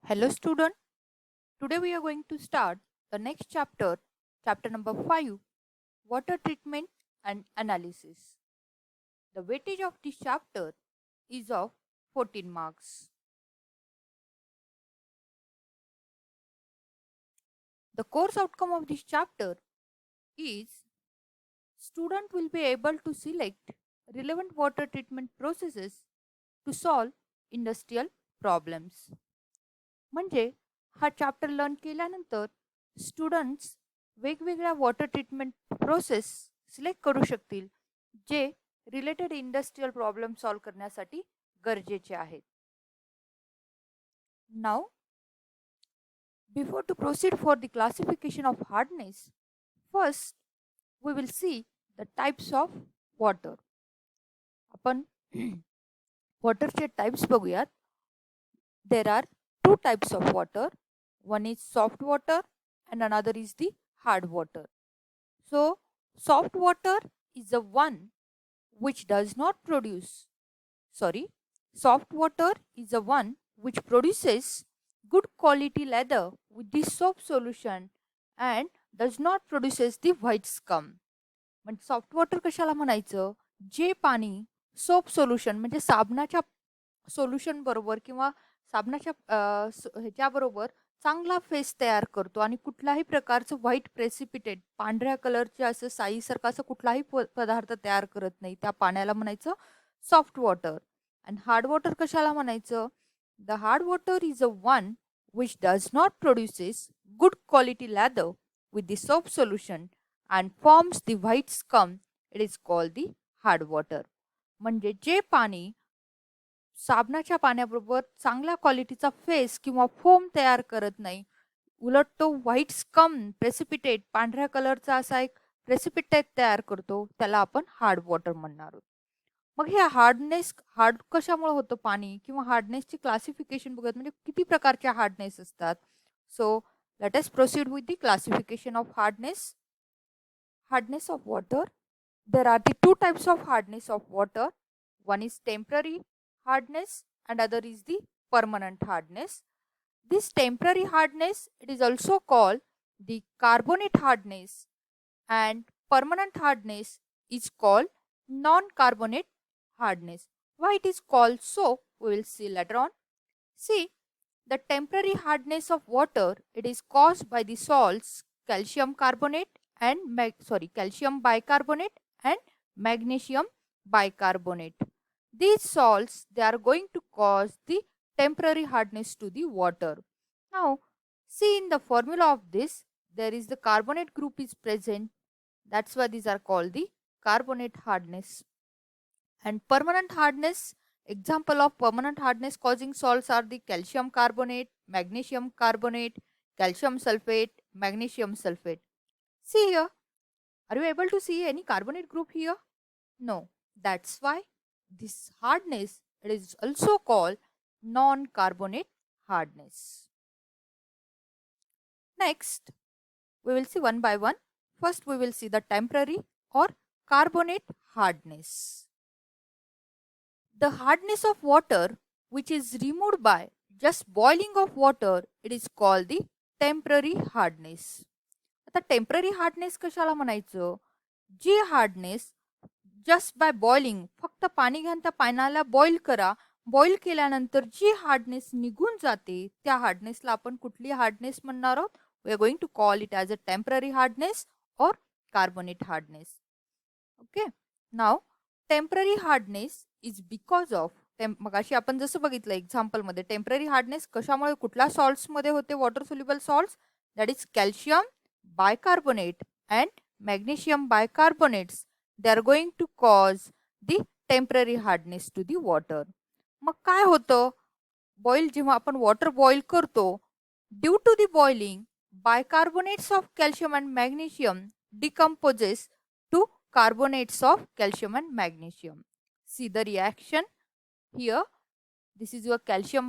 Hello student, today we are going to start the next chapter, chapter number 5, water treatment and analysis. The weightage of this chapter is of 14 marks. The course outcome of this chapter is student will be able to select relevant water treatment processes to solve industrial problems. म्हणजे हा chapter learn केल्यानंतर students वेगवेगळ्या water treatment process select करू शकतील जे related industrial problem solve करण्यासाठी गरजेचे आहेत. Now before to proceed for the classification of hardness, first we will see the types of water. आपण वॉटरचे टाइप्स बघूयात. There are two types of water. One is soft water and another is the hard water. So soft water is the one which does not produce, soft water is the one which produces good quality leather with the soap solution and does not produces the white scum. म्हणजे soft water कशाला म्हणायचं, जे पाणी soap solution म्हणजे साबणाच्या solution बरोबर किंवा साबणाच्या ह्याच्याबरोबर चांगला face तयार करतो आणि कुठल्याही प्रकारचं व्हाईट प्रेसिपिटेट पांढऱ्या कलरचे असं साईसारखं असं कुठलाही पदार्थ तयार करत नाही, त्या पाण्याला म्हणायचं soft water. And hard water कशाला म्हणायचं, the hard water is a one which does not produces good quality leather with the soap solution and forms the white scum, it is called the hard water. म्हणजे जे पाणी साबणाच्या पाण्याबरोबर चांगल्या क्वालिटीचा face किंवा foam तयार करत नाही, उलट तो व्हाईट स्कम प्रेसिपिटेट पांढऱ्या कलरचा असा एक प्रेसिपिटेट तयार करतो, त्याला आपण हार्ड वॉटर म्हणणार आहोत. मग हे हार्ड कशामुळे होतं पाणी किंवा हार्डनेसची क्लासिफिकेशन बघत, म्हणजे किती प्रकारच्या हार्डनेस असतात. So let us proceed with the classification of hardness. Hardness of water, there are the two types of hardness of water. One is temporary hardness and other is the permanent hardness. This temporary hardness, it is also called the carbonate hardness, and permanent hardness is called non-carbonate hardness. Why it is called so, we will see later on. See, the temporary hardness of water, it is caused by the salts calcium carbonate and calcium bicarbonate and magnesium bicarbonate. These salts, they are going to cause the temporary hardness to the water. Now see, in the formula of this, there is the carbonate group is present, that's why these are called the carbonate hardness. And permanent hardness, example of permanent hardness causing salts are the calcium carbonate, magnesium carbonate, calcium sulfate, magnesium sulfate. See here, are you able to see any carbonate group here? No. That's why this hardness, it is also called non-carbonate hardness. Next, we will see one by one. First, we will see the temporary or carbonate hardness. The hardness of water which is removed by just boiling of water, it is called the temporary hardness. आता temporary hardness कशाला म्हणायचं, जी hardness just by boiling, फक्त पाणी घ्या त्या पाण्याला boil करा, boil केल्यानंतर जी हार्डनेस निघून जाते त्या हार्डनेसला आपण कुठली हार्डनेस म्हणणार आहोत, we are going to call it as a temporary hardness or carbonate hardness. Okay. Now temporary hardness is because of, मगाशी आपण जसं बघितलं एक्झाम्पलमध्ये, टेम्पररी हार्डनेस कशामुळे, कुठल्या सॉल्ट्समध्ये होते, water soluble salts, that is calcium bicarbonate and magnesium bicarbonates, they are going to cause the temporary hardness to the water. मग काय होतं, बॉईल जेव्हा आपण वॉटर बॉईल करतो, due to the boiling bicarbonates of calcium and magnesium decomposes to carbonates of calcium and magnesium. See the reaction here. This is your calcium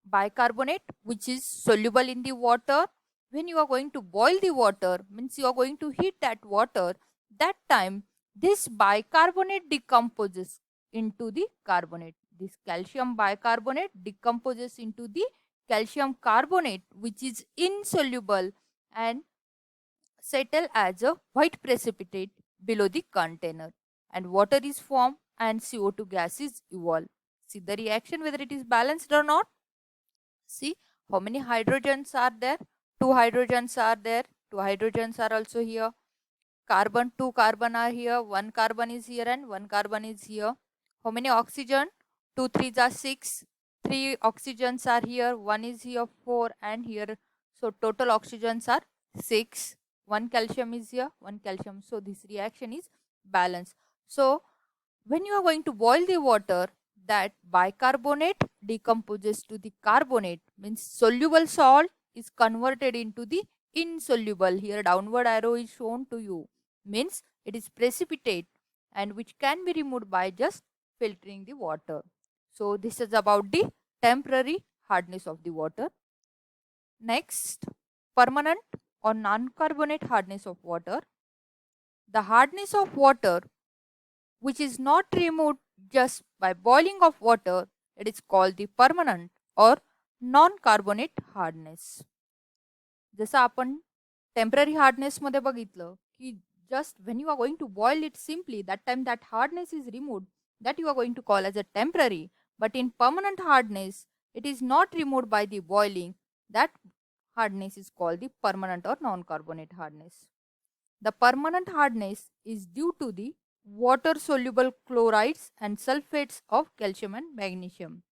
bicarbonate which is soluble in the water. When you are going to boil the water, means you are going to heat that water, that time this bicarbonate decomposes into the carbonate. This calcium bicarbonate decomposes into the calcium carbonate, which is insoluble and settle as a white precipitate below the container, and water is formed and CO2 gas is evolved. See the reaction whether it is balanced or not. See how many hydrogens are there? Two hydrogens are there. Two hydrogens are also here. Carbon, two carbon are here. One carbon is here and one carbon is here. How many oxygen? 2 3s are 6. 3 oxygens are here. One is here 4 and here. So total oxygens are 6. One calcium is here. One calcium. So this reaction is balanced. So when you are going to boil the water, that bicarbonate decomposes to the carbonate, means soluble salt is converted into the insoluble. Here downward arrow is shown to you, means it is precipitate and which can be removed by just filtering the water. So this is about the temporary hardness of the water. Next, permanent or non-carbonate hardness of water. The hardness of water which is not removed just by boiling of water, it is called the permanent or non-carbonate hardness. जसं आपण temporary hardness मध्ये बघितलं की just when you are going to boil it simply, that time that hardness is removed, that you are going to call as a temporary. But in permanent hardness, it is not removed by the boiling. That hardness is called the permanent or non-carbonate hardness. The permanent hardness is due to the water soluble chlorides and sulfates of calcium and magnesium.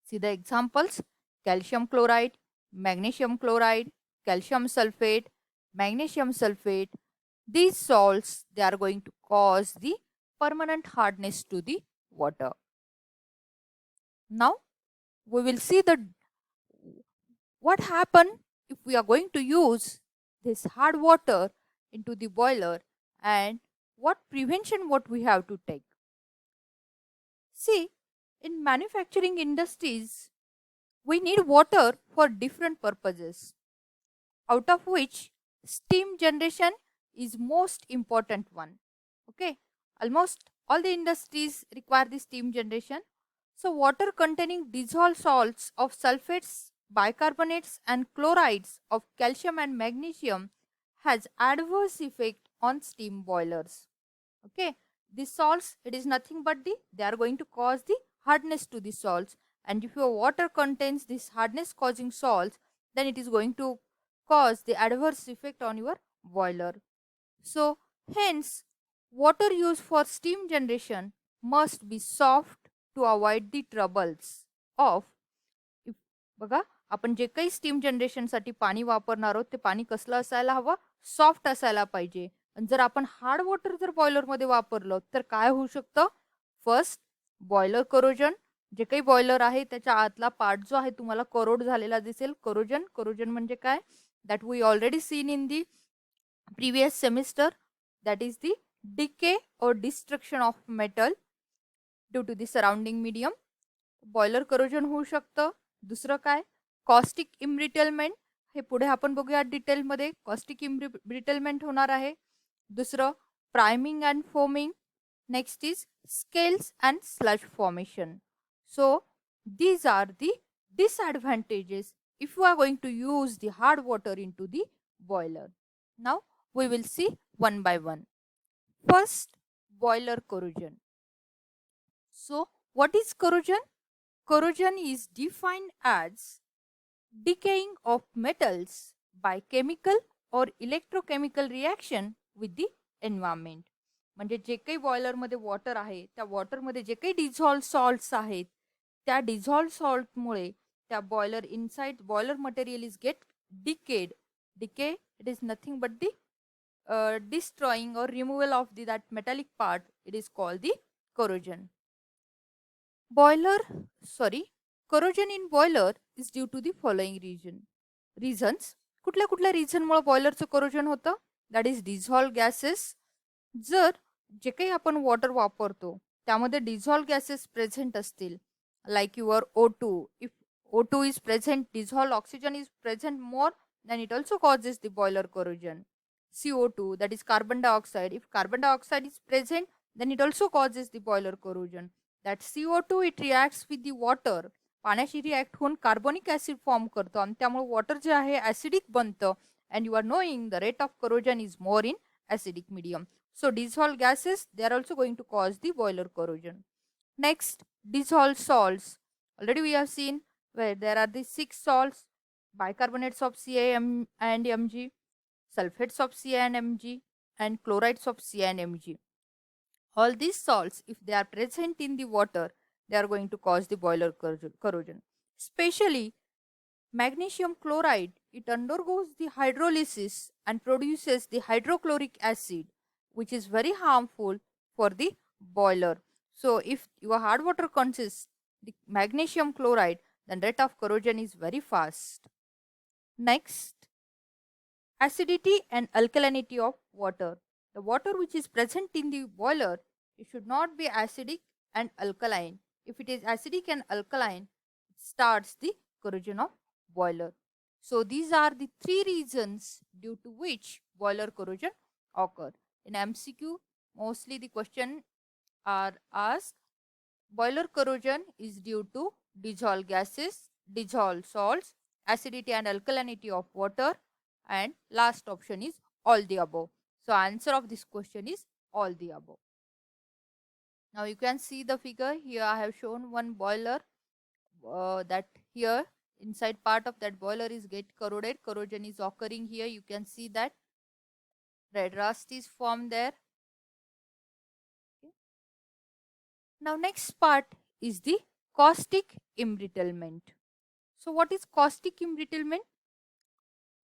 See the examples: calcium chloride, magnesium chloride, calcium sulfate, magnesium sulfate. These salts, they are going to cause the permanent hardness to the water. Now we will see what happen if we are going to use this hard water into the boiler, and what prevention what we have to take. See, in manufacturing industries, we need water for different purposes, out of which steam generation is most important one. Okay, almost all the industries require the steam generation. So water containing dissolved salts of sulfates, bicarbonates and chlorides of calcium and magnesium has adverse effect on steam boilers. Okay, these salts, it is nothing but they are going to cause the hardness to the salts, and if your water contains this hardness causing salts, then it is going to cause the adverse effect on your boiler. So hence water used for steam generation must be soft to avoid the troubles of, बघा आपण जे काही steam जनरेशनसाठी पाणी वापरणार आहोत ते पाणी कसलं असायला हवं, सॉफ्ट असायला पाहिजे. आणि जर आपण हार्ड वॉटर जर बॉयलरमध्ये वापरलं तर काय होऊ शकतं? First, boiler corrosion. जे काही बॉयलर आहे त्याच्या आतला पार्ट जो आहे तुम्हाला करोड झालेला दिसेल. करोजन, करोजन म्हणजे काय? That we already seen in the previous semester. That is the decay or destruction of metal due to the surrounding medium. Boiler corrosion होऊ शकतं. दुसरं काय? Caustic embrittlement. हे पुढे आपण बघूया डिटेलमध्ये. कॉस्टिक इम्ब्रिटलमेंट होणार आहे. दुसरं priming and foaming. Next is scales and sludge formation. So these are the disadvantages if you are going to use the hard water into the boiler. Now we will see one by one. First, boiler corrosion. So what is corrosion? Corrosion is defined as decaying of metals by chemical or electrochemical reaction with the environment. म्हणजे जे काही बॉयलरमध्ये water आहे त्या वॉटरमध्ये जे काही dissolve salts आहेत त्या dissolve सॉल्टमुळे त्या boiler inside boiler material is get decade. Decay, it is nothing but the destroying or removal of that metallic part. It is called the corrosion. Corrosion in boiler is due to the following reasons. कुठल्या कुठल्या रिझनमुळे बॉयलरचं corrosion होतं? That is dissolve gases. जर जे काही आपण water वापरतो त्यामध्ये dissolve gases present असतील, like your O2. If O2 is present, dissolved oxygen is present more, then it also causes the boiler corrosion. CO2, that is carbon dioxide. If carbon dioxide is present, then it also causes the boiler corrosion. That CO2, it reacts with the water. पाण्याशी react होऊन carbonic acid form करतो आणि त्यामुळे water जे आहे acidic बनतं. And you are knowing the rate of corrosion is more in acidic medium. So dissolved gases, they are also going to cause the boiler corrosion. Next, dissolved salts. Already we have seen where there are the 6 salts: bicarbonates of Ca and Mg, sulfates of Ca and Mg, and chlorides of Ca and Mg. All these salts, if they are present in the water, they are going to cause the boiler corrosion. Especially magnesium chloride, it undergoes the hydrolysis and produces the hydrochloric acid, which is very harmful for the boiler. So if your hard water consists the magnesium chloride, then rate of corrosion is very fast. Next, acidity and alkalinity of water. The water which is present in the boiler, it should not be acidic and alkaline. If it is acidic and alkaline, it starts the corrosion of boiler. So these are the 3 reasons due to which boiler corrosion occur. In MCQ, mostly the question are asked, boiler corrosion is due to dissolved gases, dissolved salts, acidity and alkalinity of water, and last option is all the above. So answer of this question is all the above. Now you can see the figure here. I have shown one boiler that here inside part of that boiler is get corroded. Corrosion is occurring here. You can see that red rust is formed there. Okay. Now next part is the caustic embrittlement. So what is caustic embrittlement?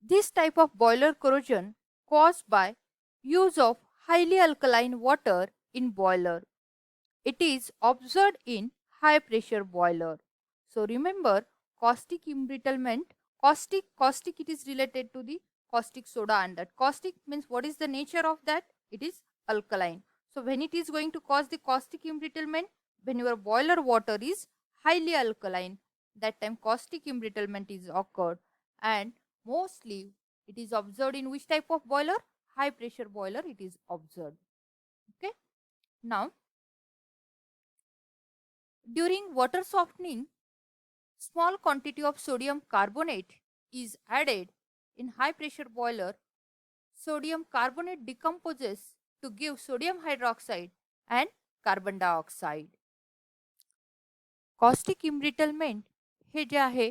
This type of boiler corrosion caused by use of highly alkaline water in boiler. It is observed in high pressure boiler. So remember, caustic embrittlement, caustic it is related to the caustic soda, and that caustic means what is the nature of that? It is alkaline. So when it is going to cause the caustic embrittlement, when your boiler water is highly alkaline, that time caustic embrittlement is occurred, and mostly it is observed in which type of boiler? High pressure boiler it is observed. Okay. Now during water softening, small quantity of sodium carbonate is added in high pressure boiler. Sodium carbonate decomposes to give sodium hydroxide and carbon dioxide. Caustic embrittlement हे जे आहे,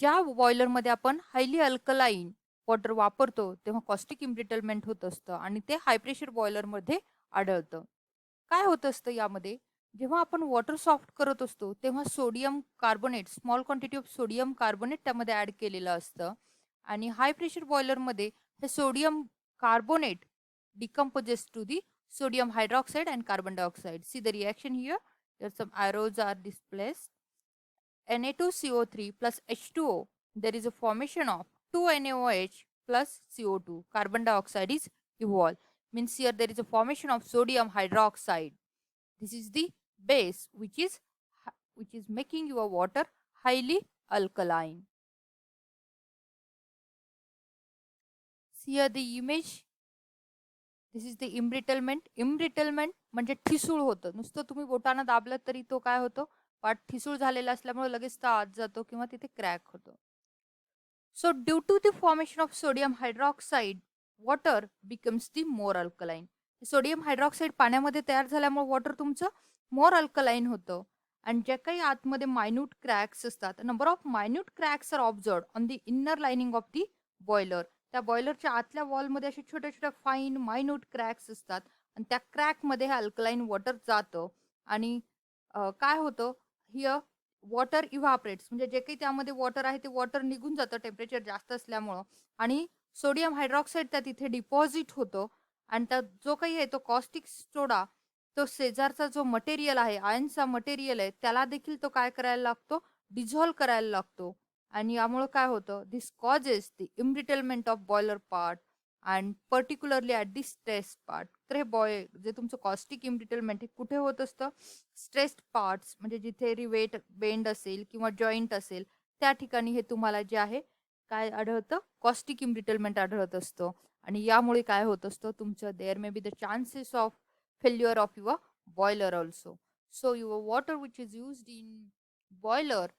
ज्या बॉयलरमध्ये आपण highly alkaline water वापरतो तेव्हा caustic embrittlement होत असतं आणि ते हाय pressure बॉयलरमध्ये आढळतं. काय होत असतं यामध्ये? जेव्हा आपण वॉटर सॉफ्ट करत असतो तेव्हा sodium carbonate, small quantity of sodium carbonate त्यामध्ये ॲड केलेलं असतं आणि हाय प्रेशर बॉयलरमध्ये हे sodium carbonate decomposes to the sodium hydroxide and carbon dioxide. See the reaction here. There some arrows are displaced. Na2CO3 plus H2O, there is a formation of 2NaOH plus CO2. Carbon dioxide is evolved. Means here there is a formation of sodium hydroxide. This is the base which is making your water highly alkaline. See here the image. This is the embrittlement. Embrittlement म्हणजे ठिसूळ होतं. नुसतं तुम्ही बोटानं दाबलं तरी तो काय होतो? पार्ट ठिसूळ झालेला असल्यामुळे लगेच तो आत जातो किंवा तिथे क्रॅक होतो. So due to the formation of sodium hydroxide, water becomes the more alkaline. Sodium hydroxide पाण्यामध्ये तयार झाल्यामुळे वॉटर तुमचं मोर अल्कलाइन होतं. आणि जे काही आतमध्ये मायन्यूट क्रॅक्स असतात, number of minute cracks are observed on the inner lining of the boiler. त्या बॉयलरच्या आतल्या वॉलमध्ये असे छोट्या छोट्या फाईन मायन्यूट क्रॅक्स असतात आणि त्या क्रॅकमध्ये हे अल्कलाइन वॉटर जातं आणि काय होतं, हिअर वॉटर इव्हापरेट्स, म्हणजे जे काही त्यामध्ये वॉटर आहे ते वॉटर निघून जातं टेम्परेचर जास्त असल्यामुळं आणि सोडियम हायड्रॉक्साईड त्या तिथे डिपॉझिट होतो आणि त्यात जो काही आहे तो कॉस्टिक सोडा, तो शेजारचा जो मटेरियल आहे, आयनचा मटेरियल आहे, त्याला देखील तो काय करायला लागतो? डिझॉल्व करायला लागतो. आणि यामुळे काय होतं? This causes the embrittlement of boiler part and particularly at the stress part. तर हे जे तुमचं कॉस्टिक इम्ब्रिटलमेंट हे कुठे होत असतं? स्ट्रेस्ड पार्ट्स, म्हणजे जिथे रिवेट बेंड असेल किंवा जॉईंट असेल त्या ठिकाणी हे तुम्हाला जे आहे काय आढळतं? कॉस्टिक इम्ब्रिटलमेंट आढळत असतं. आणि यामुळे काय होत असतं? तुमचं there may be the chances of failure of your boiler also. So your water which is used in boiler